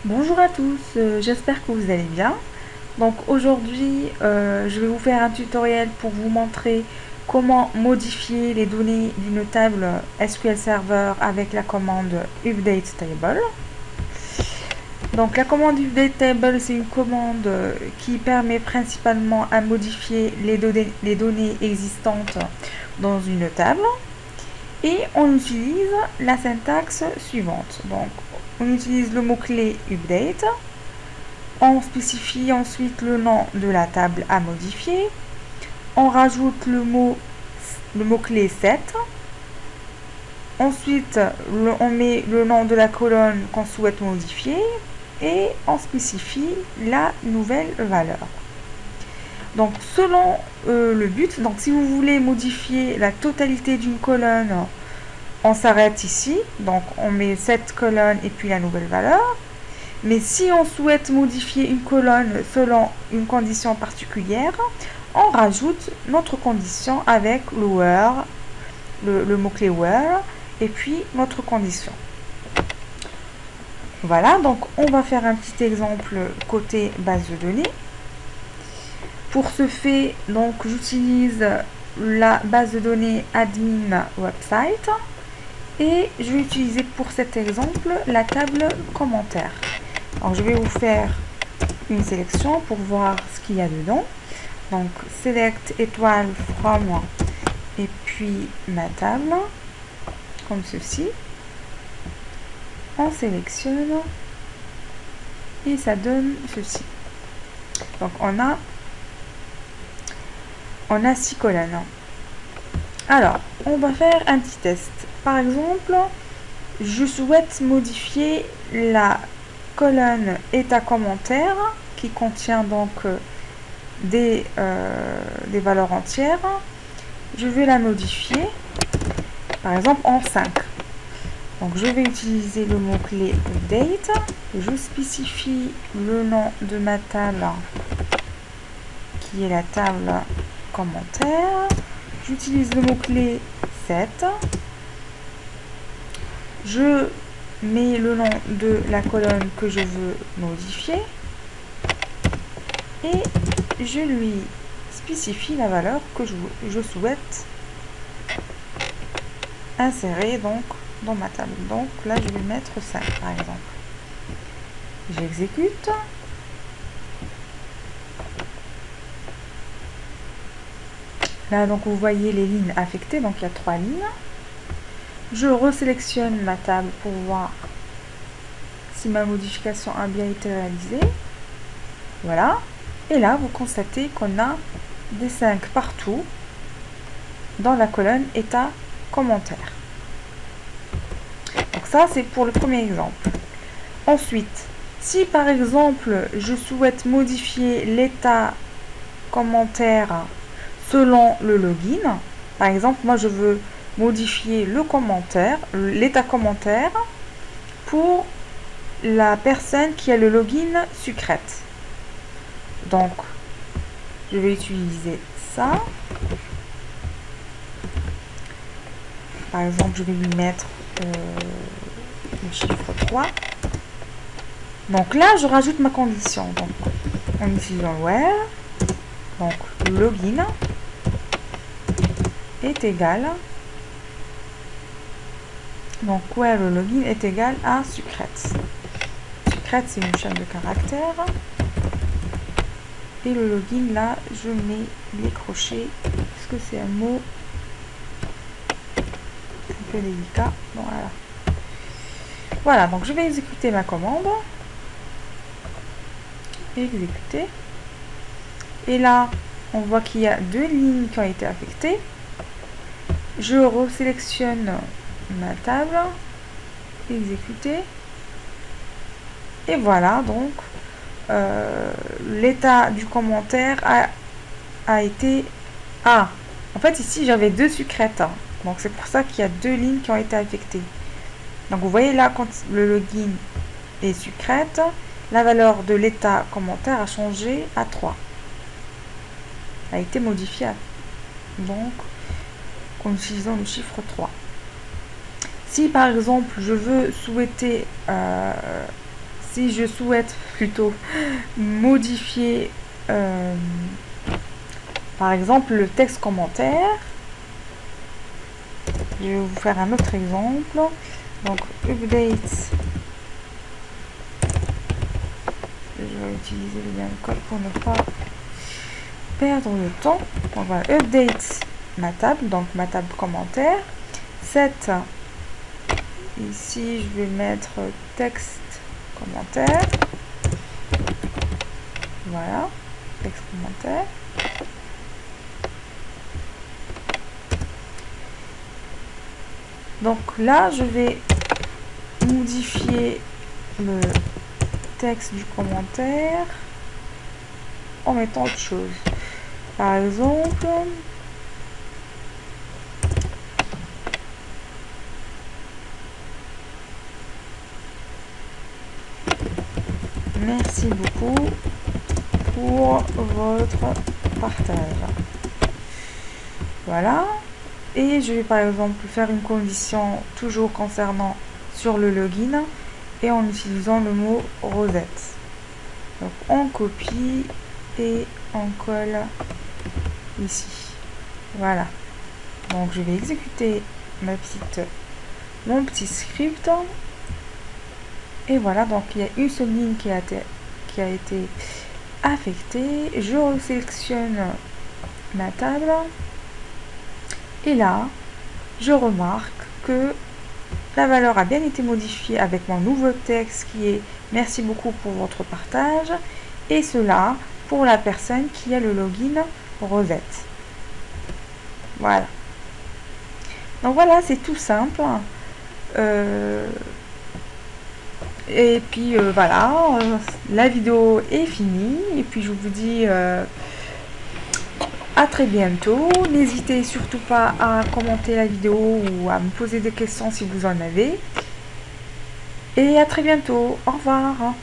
Bonjour à tous, j'espère que vous allez bien. Donc aujourd'hui, je vais vous faire un tutoriel pour vous montrer comment modifier les données d'une table SQL Server avec la commande update table. Donc la commande update table, c'est une commande qui permet principalement à modifier les données existantes dans une table. Et on utilise la syntaxe suivante. Donc on utilise le mot-clé update. On spécifie ensuite le nom de la table à modifier. On rajoute le mot-clé set. Ensuite, on met le nom de la colonne qu'on souhaite modifier et on spécifie la nouvelle valeur. Donc, selon le but, donc si vous voulez modifier la totalité d'une colonne, on s'arrête ici. Donc, on met cette colonne et puis la nouvelle valeur. Mais si on souhaite modifier une colonne selon une condition particulière, on rajoute notre condition avec le where, le mot-clé where, et puis notre condition. Voilà, donc on va faire un petit exemple côté base de données. Pour ce fait, donc j'utilise la base de données admin website et je vais utiliser pour cet exemple la table commentaires. Alors je vais vous faire une sélection pour voir ce qu'il y a dedans. Donc select étoile from et puis ma table comme ceci. On sélectionne et ça donne ceci. Donc on a 6 colonnes. Alors on va faire un petit test. Par exemple, je souhaite modifier la colonne état commentaire qui contient donc des valeurs entières. Je vais la modifier par exemple en 5. Donc je vais utiliser le mot-clé update. Je spécifie le nom de ma table qui est la table commentaire. J'utilise le mot-clé set. Je mets le nom de la colonne que je veux modifier et je lui spécifie la valeur que je souhaite insérer donc dans ma table. Donc là je vais mettre 5 par exemple. J'exécute. Là donc vous voyez les lignes affectées, donc il y a 3 lignes. Je resélectionne ma table pour voir si ma modification a bien été réalisée. Voilà. Et là, vous constatez qu'on a des 5 partout dans la colonne état commentaire. Donc ça, c'est pour le premier exemple. Ensuite, si par exemple, je souhaite modifier l'état commentaire selon le login, par exemple, moi je veux modifier le commentaire, l'état commentaire pour la personne qui a le login Sucrète. Donc, je vais utiliser ça. Par exemple, je vais lui mettre le chiffre 3. Donc là, je rajoute ma condition. Donc, en utilisant where, donc login est égal. Donc, where le login est égal à Sucrète. Sucrète, c'est une chaîne de caractères. Et le login, là, je mets les crochets, parce que c'est un mot un peu délicat. Bon, voilà. Voilà, donc je vais exécuter ma commande. Exécuter. Et là, on voit qu'il y a 2 lignes qui ont été affectées. Je resélectionne ma table, exécuter, et voilà, donc l'état du commentaire a été A. En fait ici j'avais 2 sucrètes, donc c'est pour ça qu'il y a 2 lignes qui ont été affectées. Donc vous voyez là, quand le login est sucrète, la valeur de l'état commentaire a changé à 3, a été modifiée donc en utilisant le chiffre 3. Si par exemple je veux souhaiter si je souhaite plutôt modifier par exemple le texte commentaire, je vais vous faire un autre exemple. Donc update, je vais utiliser le lien code pour ne pas perdre le temps. Donc voilà, update ma table, donc ma table commentaire. Set, ici je vais mettre texte commentaire. Voilà, texte commentaire. Donc là, je vais modifier le texte du commentaire en mettant autre chose. Par exemple, merci beaucoup pour votre partage. Voilà. Et je vais par exemple faire une condition toujours concernant sur le login et en utilisant le mot Rosette. Donc on copie et on colle ici. Voilà. Donc je vais exécuter mon petit script. Et voilà, donc il y a une seule ligne qui a été affectée. Je resélectionne ma table. Et là, je remarque que la valeur a bien été modifiée avec mon nouveau texte qui est « Merci beaucoup pour votre partage » et cela pour la personne qui a le login Rosette. Voilà. Donc voilà, c'est tout simple. Et puis voilà, la vidéo est finie. Et puis je vous dis à très bientôt. N'hésitez surtout pas à commenter la vidéo ou à me poser des questions si vous en avez. Et à très bientôt. Au revoir.